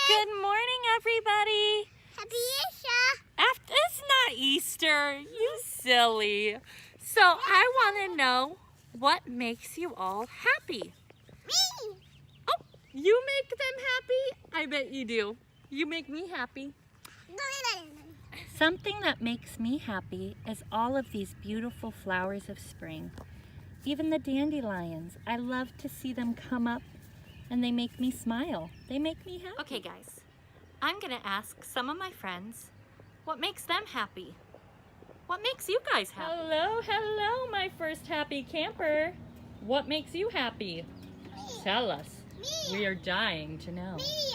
Good morning, everybody. Happy Easter. It's not Easter, you silly. So I want to know what makes you all happy. Me. Oh, you make them happy? I bet you do. You make me happy. Something that makes me happy is all of these beautiful flowers of spring. Even the dandelions. I love to see them come up and they make me smile. They make me happy. Okay guys, I'm gonna ask some of my friends what makes them happy. What makes you guys happy? Hello, my first happy camper. What makes you happy? Me. Tell us. Me. We are dying to know. Me.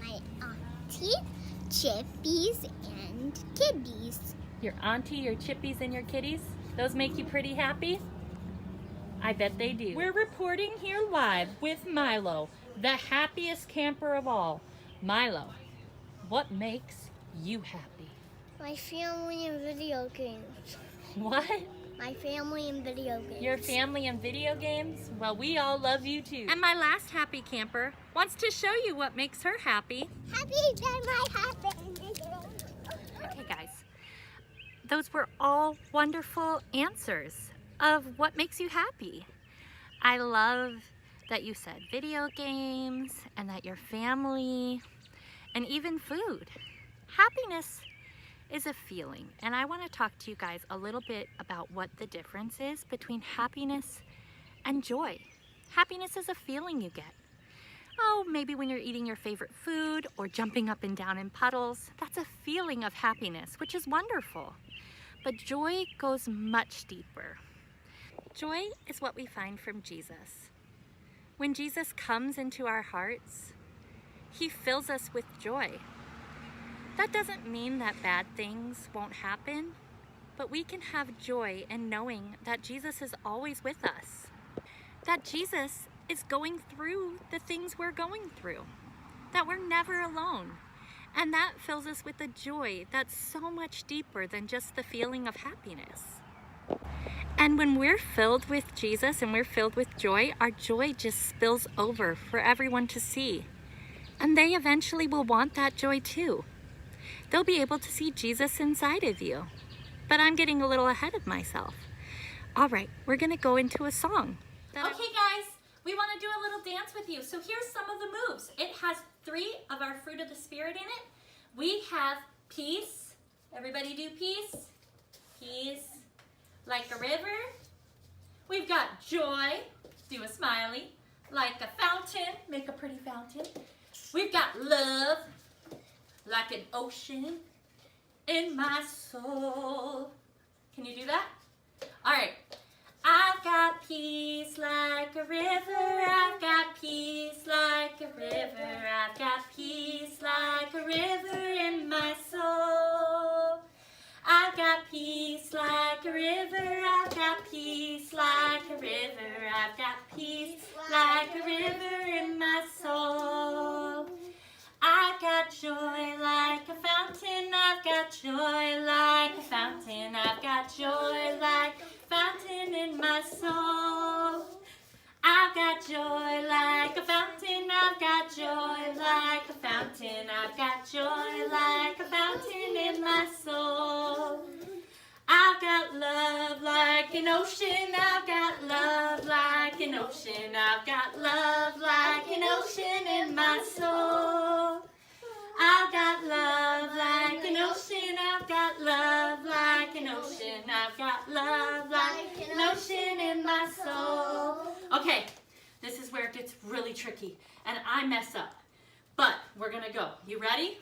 My auntie, chippies, and kitties. Your auntie, your chippies, and your kitties? Those make you pretty happy? I bet they do. We're reporting here live with Milo, the happiest camper of all. Milo, what makes you happy? My family and video games. What? My family and video games. Your family and video games? Well, we all love you too. And my last happy camper wants to show you what makes her happy. Happy that might happen. Okay guys, those were all wonderful answers of what makes you happy. I love that you said video games and that your family and even food. Happiness is a feeling, and I want to talk to you guys a little bit about what the difference is between happiness and joy. Happiness is a feeling you get. Oh, maybe when you're eating your favorite food or jumping up and down in puddles. That's a feeling of happiness, which is wonderful. But joy goes much deeper. Joy is what we find from Jesus. When Jesus comes into our hearts, he fills us with joy. That doesn't mean that bad things won't happen, but we can have joy in knowing that Jesus is always with us. That Jesus is going through the things we're going through. That we're never alone. And that fills us with a joy that's so much deeper than just the feeling of happiness. And when we're filled with Jesus and we're filled with joy, our joy just spills over for everyone to see. And they eventually will want that joy too. They'll be able to see Jesus inside of you. But I'm getting a little ahead of myself. All right, we're gonna go into a song. Okay guys, we wanna do a little dance with you. So here's some of the moves. It has 3 of our fruit of the Spirit in it. We have peace. Everybody do peace. Peace. Like a river. We've got joy. Do a smiley. Like a fountain. Make a pretty fountain. We've got love. Like an ocean in my soul. Can you do that? All right. I've got peace like a river. I've got peace like a river. I've got peace like a river in my soul. I've got peace like a river. I've got peace like a river. I've got peace like a river in my soul. I've got joy like a fountain. I've got joy like a fountain. I've got joy like a fountain in my soul. I've got joy like a fountain. I've got joy like a fountain. I've got joy like a fountain in my soul. I've got love like an ocean. I've got love like an ocean. I've got love like an ocean in my soul. I've got love like an ocean. I've got love like an ocean. I've got love like an ocean in my soul. Okay, this is where it gets really tricky and I mess up. But we're gonna go. You ready?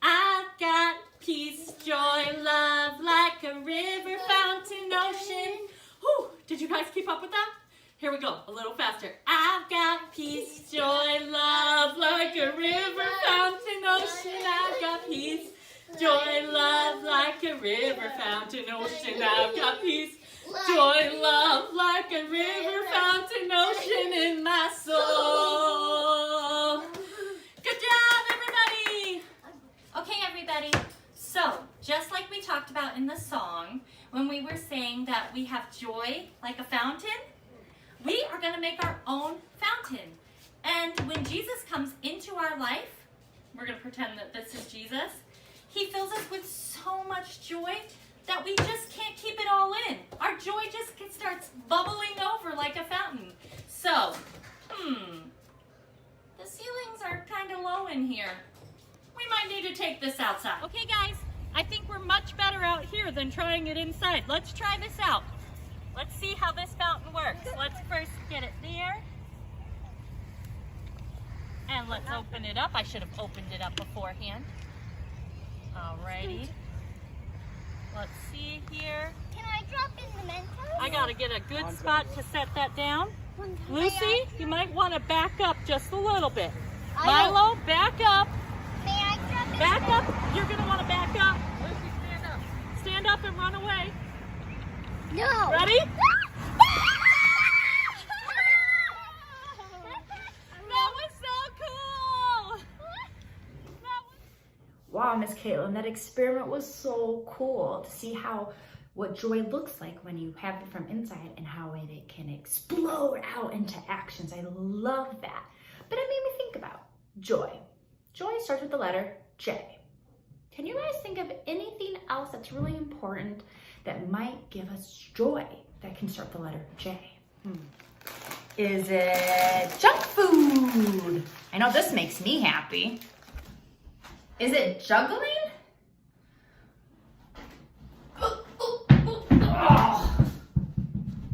I've got peace, joy, love like a river, fountain, ocean. Whew, did you guys keep up with that? Here we go, a little faster. I've got peace, joy, love like a river, fountain, ocean. I've got peace, joy, love like a river, fountain, ocean. I've got peace, joy, love like a river, fountain, ocean in my soul. Good job, everybody. Okay, everybody. So, just like we talked about in the song, when we were saying that we have joy like a fountain, we are going to make our own fountain. And when Jesus comes into our life, we're going to pretend that this is Jesus. He fills us with so much joy that we just can't keep it all in. Our joy just starts bubbling over like a fountain. So, the ceilings are kind of low in here. We might need to take this outside. Okay, guys, I think we're much better out here than trying it inside. Let's try this out. Let's see how this fountain works. Let's first get it there. And let's open it up. I should have opened it up beforehand. Alrighty. Let's see here. Can I drop in the Mentos? I gotta get a good spot to set that down. Lucy, you might want to back up just a little bit. Milo, back up. May I drop in Back up. You're gonna want to back up. Lucy, stand up. Stand up and run away. No. Ready? That was so cool. Wow, Miss Caitlin, that experiment was so cool to see what joy looks like when you have it from inside and how it can explode out into actions. I love that. But it made me think about joy. Joy starts with the letter J. Can you guys think of anything else that's really important that might give us joy that can start the letter J? Is it junk food? I know this makes me happy. Is it juggling? Oh.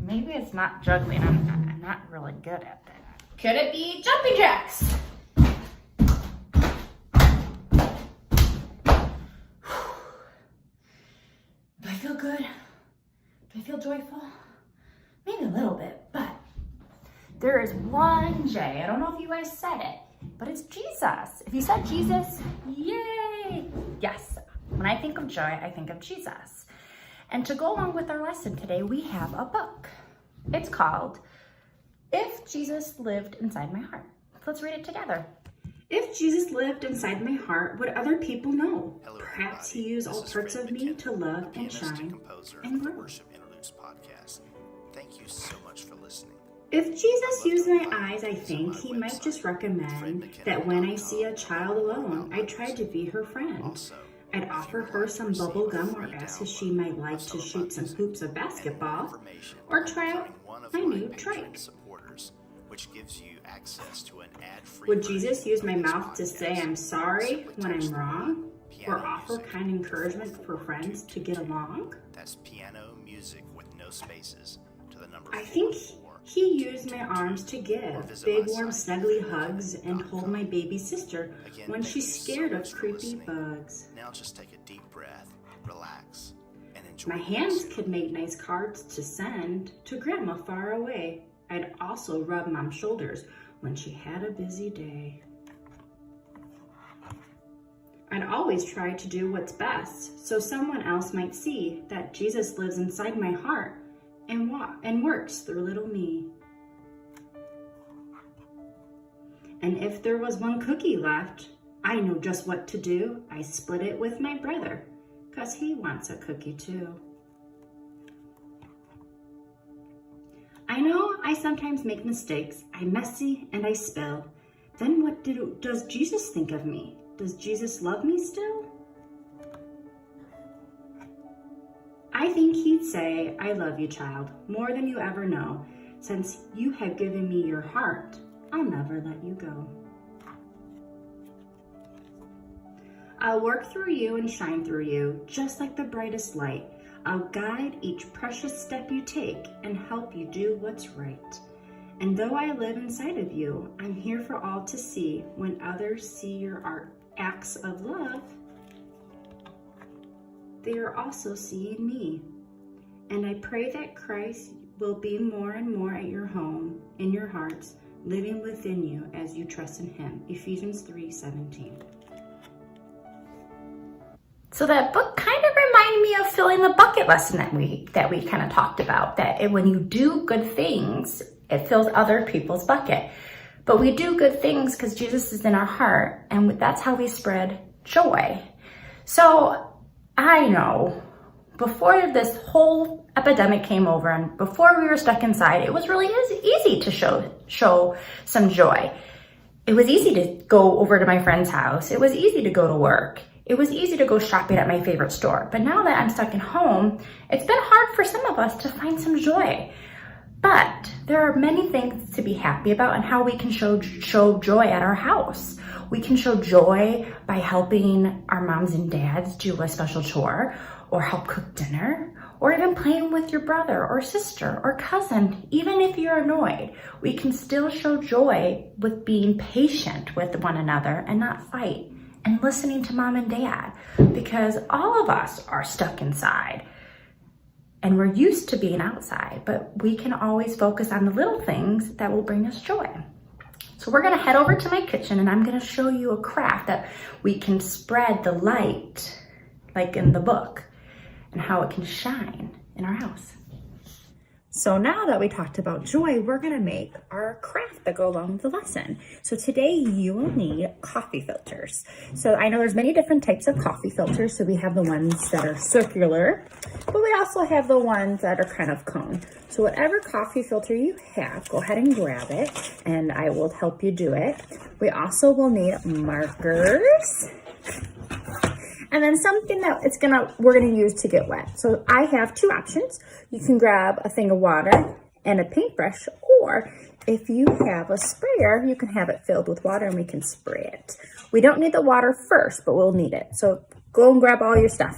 Maybe it's not juggling. I'm not really good at that. Could it be jumping jacks? Do I feel good? Do I feel joyful? Maybe a little bit, but there is one J. I don't know if you guys said it, but it's Jesus. If you said Jesus, yay! Yes, when I think of joy, I think of Jesus. And to go along with our lesson today, we have a book. It's called If Jesus Lived Inside My Heart. Let's read it together. If Jesus lived inside my heart, would other people know? Hello, Perhaps everybody. he used This all is parts Fred of me McKinnon, to love and pianist shine composer and of the grow. Worship Interludes podcast. Thank you so much for listening. If Jesus I'd love used to my invite eyes, I you to think my he might website, just recommend that when I see a child alone, I try to be her friend. Also, I'd if offer you would her like to some receive bubble a gum or free ask if download she might like of to some of shoot my some music hoops of and more basketball, information or by try out becoming one of my new patron trike. supporters, which gives you access to an ad-free Would version Jesus use of my this mouth to say podcast. I'm sorry Simply when text I'm the wrong? word Or piano offer music kind to encouragement for friends to get 44222. along? That's piano music with no spaces to the number I think 44222. he used my arms to give big, warm, snuggly hugs and hold my baby sister Again, when thank she's you so scared of much for creepy listening. bugs. Now just take a deep breath, relax, and enjoy. My the hands music. could make nice cards to send to Grandma far away. I'd also rub Mom's shoulders when she had a busy day. I'd always try to do what's best so someone else might see that Jesus lives inside my heart and works through little me. And if there was one cookie left, I know just what to do. I split it with my brother, 'cause he wants a cookie too. I know I sometimes make mistakes. I'm messy and I spill. Then what does Jesus think of me? Does Jesus love me still? I think he'd say, I love you, child, more than you ever know. Since you have given me your heart, I'll never let you go. I'll work through you and shine through you, just like the brightest light. I'll guide each precious step you take and help you do what's right. And though I live inside of you, I'm here for all to see. When others see your acts of love, they are also seeing me. And I pray that Christ will be more and more at your home, in your hearts, living within you as you trust in him. Ephesians 3:17. So that book kind of reminded me of filling the bucket lesson that we kind of talked about, that when you do good things, it fills other people's bucket. But we do good things because Jesus is in our heart, and that's how we spread joy. So I know before this whole epidemic came over and before we were stuck inside, it was really easy to show some joy. It was easy to go over to my friend's house. It was easy to go to work. It was easy to go shopping at my favorite store. But now that I'm stuck at home, it's been hard for some of us to find some joy. But there are many things to be happy about and how we can show joy at our house. We can show joy by helping our moms and dads do a special chore or help cook dinner, or even playing with your brother or sister or cousin. Even if you're annoyed, we can still show joy with being patient with one another and not fight, and listening to mom and dad, because all of us are stuck inside and we're used to being outside, but we can always focus on the little things that will bring us joy. So we're gonna head over to my kitchen and I'm gonna show you a craft that we can spread the light, like in the book, and how it can shine in our house. So now that we talked about joy, we're gonna make our craft that go along with the lesson. So today you will need coffee filters. So I know there's many different types of coffee filters. So we have the ones that are circular, but we also have the ones that are kind of cone. So whatever coffee filter you have, go ahead and grab it and I will help you do it. We also will need markers. And then something that we're gonna use to get wet. So I have two options. You can grab a thing of water and a paintbrush, or if you have a sprayer, you can have it filled with water and we can spray it. We don't need the water first, but we'll need it. So go and grab all your stuff.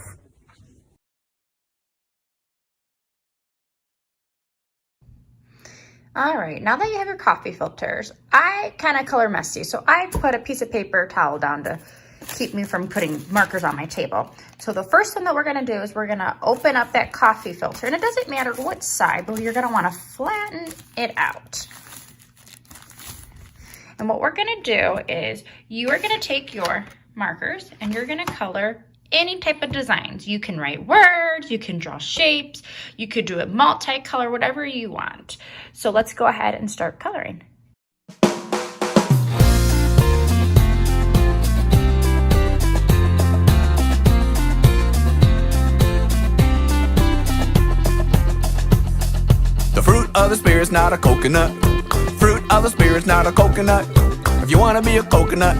All right, now that you have your coffee filters, I kind of color messy. So I put a piece of paper towel down to keep me from putting markers on my table. So the first one that we're gonna do is we're gonna open up that coffee filter, and it doesn't matter which side, but you're gonna wanna flatten it out. And what we're gonna do is you are gonna take your markers and you're gonna color any type of designs. You can write words, you can draw shapes, you could do it multicolor, whatever you want. So let's go ahead and start coloring. The fruit of the spirit's not a coconut. Fruit of the spirit's not a coconut. If you wanna be a coconut,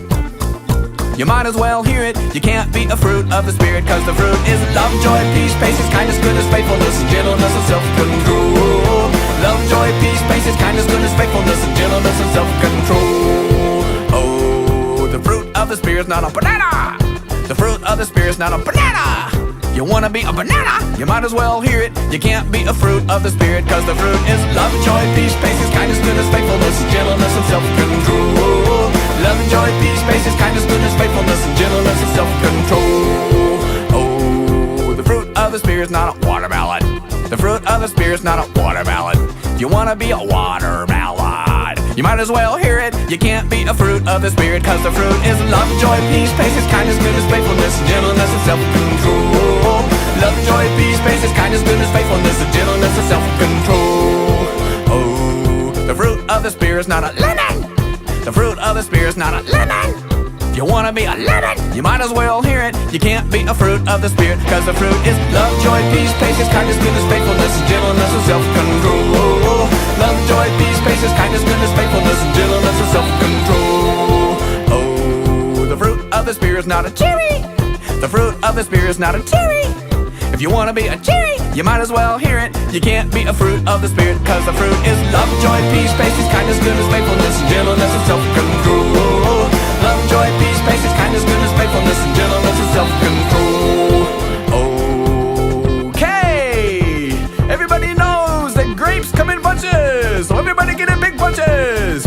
you might as well hear it. You can't be a fruit of the spirit, cause the fruit is love, joy, peace, patience, kindness, goodness, faithfulness, and gentleness, and self-control. Love, joy, peace, patience, kindness, goodness, faithfulness, and gentleness, and self-control. Oh, the fruit of the spirit's not a banana. The fruit of the spirit's not a banana. You wanna be a banana? You might as well hear it. You can't be a fruit of the spirit, cause the fruit is love, joy, peace, patience, kindness, goodness, faithfulness, gentleness, and self-control. Love, joy, peace, patience, kindness, goodness, faithfulness, and gentleness, and self-control. Oh, the fruit of the spirit's not a watermelon. The fruit of the spirit's not a watermelon. You wanna be a watermelon? You might as well hear it. You can't be a fruit of the spirit, cause the fruit is love, joy, peace, patience, kindness, goodness, faithfulness, gentleness, and self-control. Love, joy, peace, patience, kindness, goodness, faithfulness, and gentleness, and self-control. Oh, the fruit of the spirit's not a lemon. The fruit of the spirit's not a lemon. If you wanna be a lemon, you might as well hear it. You can't be a fruit of the spirit, cause the fruit is love, joy, peace, patience, kindness, goodness, faithfulness, and gentleness, and self-control. Love, joy, peace, patience, kindness, goodness, faithfulness, and gentleness, and self-control. Oh, the fruit of the spirit's not a cherry. The fruit of the spirit's not a cherry. If you wanna be a cherry, you might as well hear it. You can't be a fruit of the spirit, cause the fruit is love, joy, peace, patience, kindness, goodness, faithfulness, and gentleness, and self-control. Love, joy, peace, patience, kindness, goodness, faithfulness, and gentleness, and self-control. Okay, everybody knows that grapes come in bunches, so everybody get in big bunches.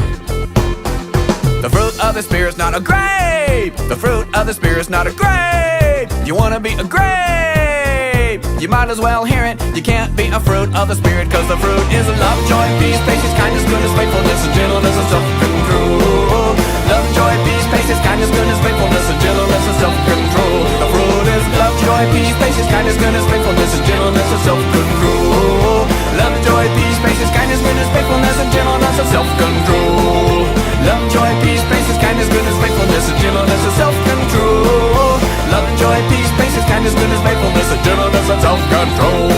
The fruit of the spirit's not a grape. The fruit of the spirit's not a grape. You wanna be a grape, you might as well hear it. You can't be a fruit of the spirit, cause the fruit is love, joy, peace, patience, kindness, goodness, faithfulness, and gentleness, and self-control. Love, joy, peace, patience, kindness, goodness, faithfulness, and gentleness, and self-control. The fruit is love, joy, peace, patience, kindness, goodness, faithfulness, and gentleness, and self-control. Love, joy, peace, patience, kindness, goodness, faithfulness, and gentleness, and self-control. Love, joy, peace, patience, kindness, goodness, faithfulness, and gentleness, and self-control. Love, joy, peace, patience, kindness, goodness, faithfulness, and gentleness, and self-control.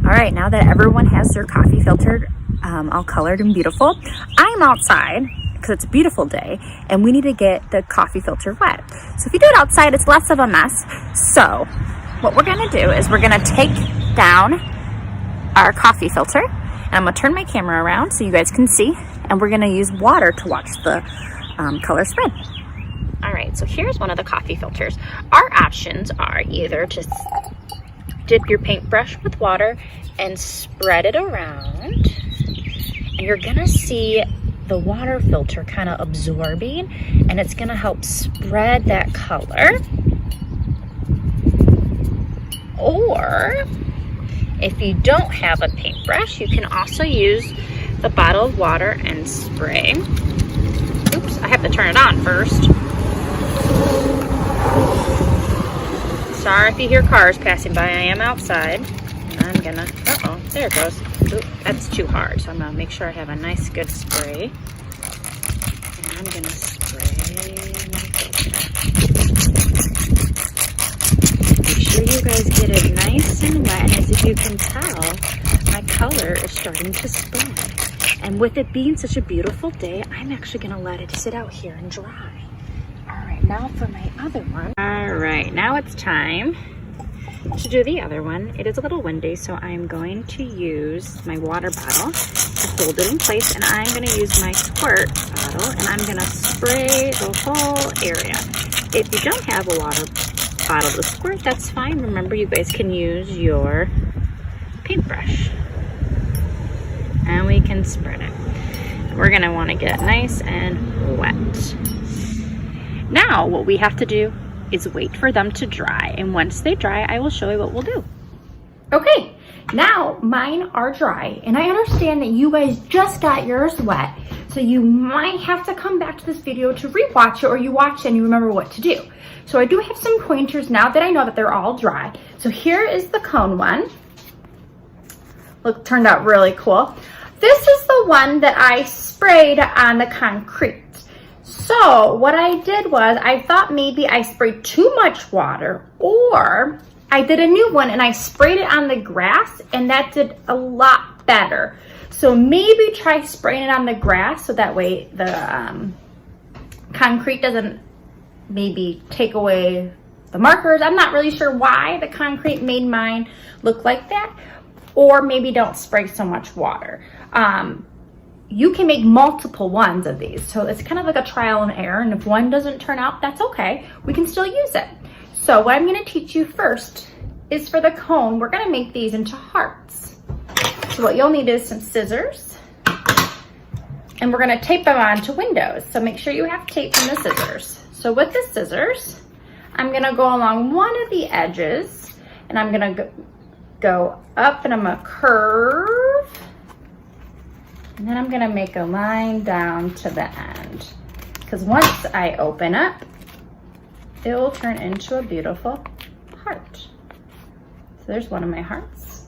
All right, now that everyone has their coffee filter all colored and beautiful. I'm outside because it's a beautiful day and we need to get the coffee filter wet. So if you do it outside, it's less of a mess. So what we're gonna do is we're gonna take down our coffee filter, and I'm gonna turn my camera around so you guys can see, and we're gonna use water to watch the color spread. All right, so here's one of the coffee filters. Our options are either to dip your paintbrush with water and spread it around, and you're gonna see the water filter kind of absorbing, and it's gonna help spread that color. Or if you don't have a paintbrush, you can also use the bottle of water and spray. Oops, I have to turn it on first. Sorry if you hear cars passing by, I am outside. I'm gonna, uh-oh, there it goes. Oop, that's too hard, so I'm gonna make sure I have a nice good spray. And I'm gonna spray my filter. Make sure you guys get it nice and wet, and as you can tell, my color is starting to spread. And with it being such a beautiful day, I'm actually gonna let it sit out here and dry. All right, now for my other one. All right, now it's time to do the other one. It is a little windy, so I'm going to use my water bottle to hold it in place, and I'm gonna use my squirt bottle, and I'm gonna spray the whole area. If you don't have a water bottle to squirt, that's fine. Remember, you guys can use your paintbrush, and we can spread it. We're gonna wanna get it nice and wet. Now, what we have to do is wait for them to dry, and once they dry, I will show you what we'll do. Okay, now mine are dry, and I understand that you guys just got yours wet, so you might have to come back to this video to rewatch it, or you watch it and you remember what to do. So I do have some pointers now that I know that they're all dry. So here is the cone one. Look, turned out really cool. This is the one that I sprayed on the concrete. So what I did was, I thought maybe I sprayed too much water, or I did a new one and I sprayed it on the grass, and that did a lot better. So maybe try spraying it on the grass, so that way the concrete doesn't maybe take away the markers. I'm not really sure why the concrete made mine look like that. Or maybe don't spray so much water. You can make multiple ones of these. So it's kind of like a trial and error. And if one doesn't turn out, that's okay. We can still use it. So what I'm gonna teach you first is for the cone, we're gonna make these into hearts. So what you'll need is some scissors. And we're gonna tape them onto windows. So make sure you have tape and the scissors. So with the scissors, I'm gonna go along one of the edges, and I'm gonna go up, and I'm gonna curve. And then I'm gonna make a line down to the end. Because once I open up, it will turn into a beautiful heart. So there's one of my hearts.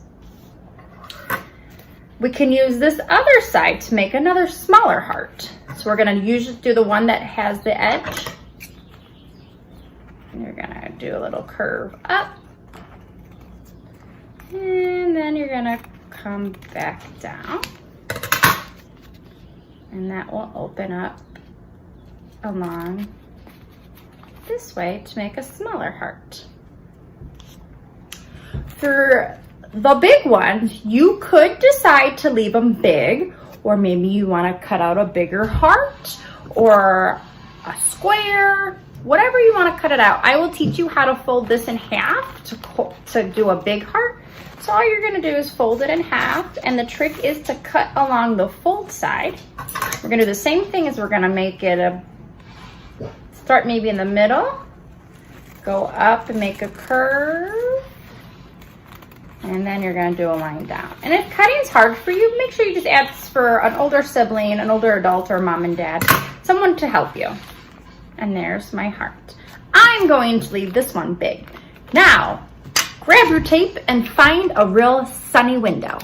We can use this other side to make another smaller heart. So we're gonna usually do the one that has the edge. And you're gonna do a little curve up. And then you're gonna come back down. And that will open up along this way to make a smaller heart. For the big ones, you could decide to leave them big, or maybe you want to cut out a bigger heart or a square, whatever you want to cut it out. I will teach you how to fold this in half to do a big heart. So all you're gonna do is fold it in half, and the trick is to cut along the fold side. We're gonna do the same thing as we're gonna make it start maybe in the middle, go up and make a curve, and then you're gonna do a line down. And if cutting's hard for you, make sure you just ask for an older sibling, an older adult, or mom and dad, someone to help you. And there's my heart. I'm going to leave this one big. Now, grab your tape and find a real sunny window.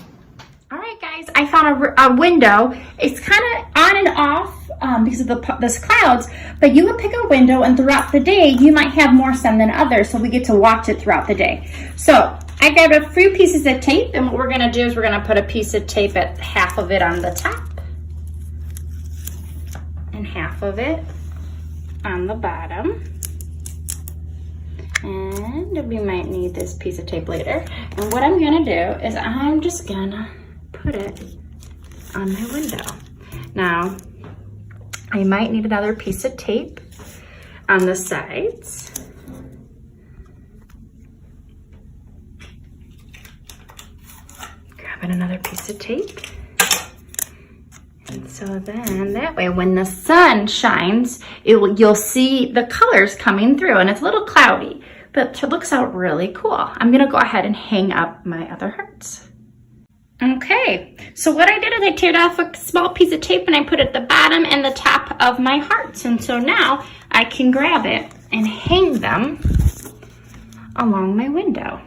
All right, guys, I found a window. It's kind of on and off because of the clouds, but you can pick a window, and throughout the day, you might have more sun than others, so we get to watch it throughout the day. So I grabbed a few pieces of tape, and what we're gonna do is we're gonna put a piece of tape at half of it on the top and half of it on the bottom. And we might need this piece of tape later. And what I'm gonna do is I'm just gonna put it on my window. Now, I might need another piece of tape on the sides. Grabbing another piece of tape. And so then that way when the sun shines, you'll see the colors coming through, and it's a little cloudy, but it looks out really cool. I'm gonna go ahead and hang up my other hearts. Okay, so what I did is I teared off a small piece of tape and I put it at the bottom and the top of my hearts. And so now I can grab it and hang them along my window.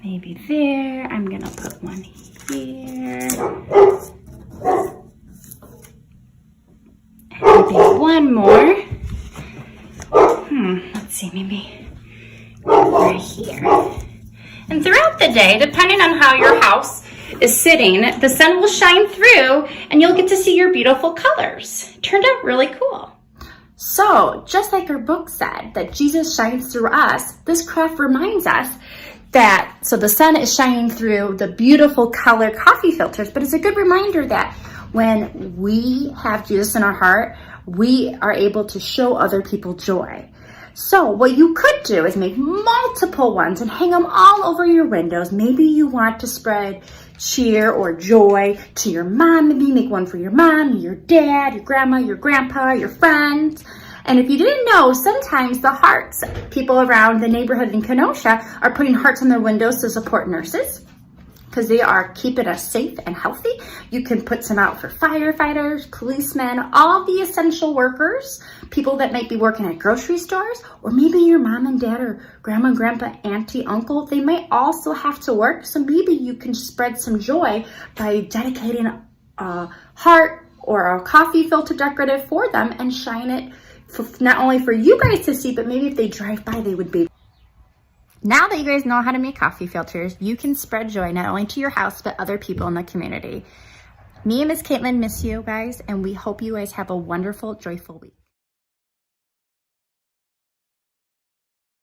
Maybe there, I'm gonna put one here. And maybe one more. Let's see, maybe right here. And throughout the day, depending on how your house is sitting, the sun will shine through and you'll get to see your beautiful colors. It turned out really cool. So, just like our book said, that Jesus shines through us, this craft reminds us that, so the sun is shining through the beautiful color coffee filters, but it's a good reminder that when we have Jesus in our heart, we are able to show other people joy. So what you could do is make multiple ones and hang them all over your windows. Maybe you want to spread cheer or joy to your mom. Maybe make one for your mom, your dad, your grandma, your grandpa, your friends. And if you didn't know, sometimes the hearts, people around the neighborhood in Kenosha are putting hearts on their windows to support nurses because they are keeping us safe and healthy. You can put some out for firefighters, policemen, all the essential workers, people that might be working at grocery stores, or maybe your mom and dad or grandma, grandpa, auntie, uncle. They might also have to work. So maybe you can spread some joy by dedicating a heart or a coffee filter decorative for them and shine it not only for you guys to see, but maybe if they drive by, they would be. Now that you guys know how to make coffee filters, you can spread joy not only to your house, but other people in the community. Me and Miss Caitlin miss you guys, and we hope you guys have a wonderful, joyful week.